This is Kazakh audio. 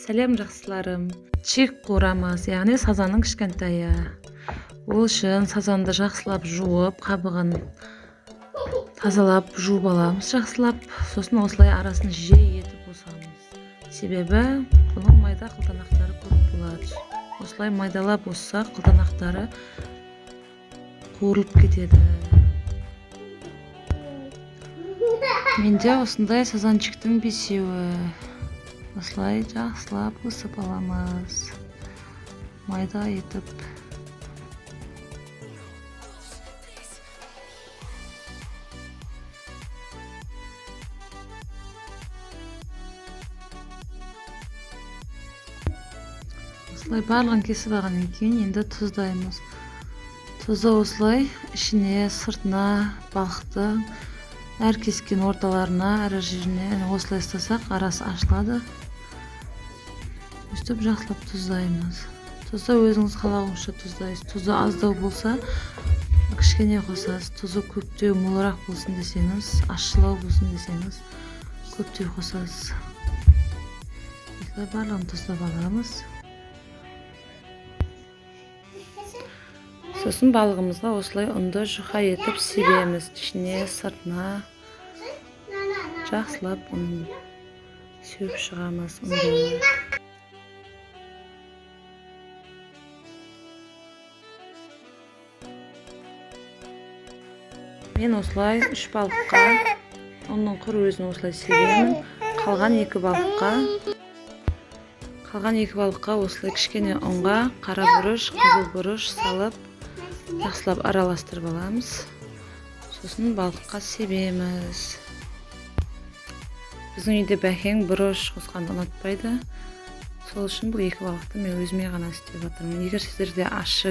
Сәлем жақсыларым. Чек қурамыз, яғни сазанның кішкентайы. Ол үшін сазанды жақсылап жуып, қабығын тазалап жуып аламыз жақсылап. Сосын осылай арасын жиі етіп осамыз. Себебі бұның майда қылтанақтары көп болады. Осылай майдалап оссақ, қылтанақтары қуырылып кетеді. Менде осындай сазанчиктің бесеуі. Осылай жақсылап қысып аламыз. Майда етіп. Осылай барлығын кесіп алғаннан кейін енді тұздаймыз. Тұзды осылай ішіне, сыртына, балықты әр кескен орталарына, әр жеріне осылай істесек арасы ашылады. Өстіп жақсылап тұздаймыз. Тұзды өзіңіз қалағанша тұздайсыз. Тұзы аздау болса, кішкене қосасыз. Тұзы көптеу, молырақ болсын десеңіз, ащылау болсын десеңіз, көптеу қосасыз. Осылай барлығын тұздап аламыз. Сосын балығымызға осылай ұнды жұқа етіп себеміз. Ішіне, сыртына жақсылап сеуіп шығамыз. Мен осылай 3 балыққа оның құр өзін осылай себемін. Қалған екі балыққа осылай кішкене ұнға қара бұрыш, қызыл бұрыш салып жақсылап араластырып аламыз. Сосын балыққа себеміз. Біздің үйде бәкең бұрыш қосқанды ұнатпайды. Сол үшін бұл екі балықты мен өзіме ғана істеп жатырмын. Егер сіздерде ащы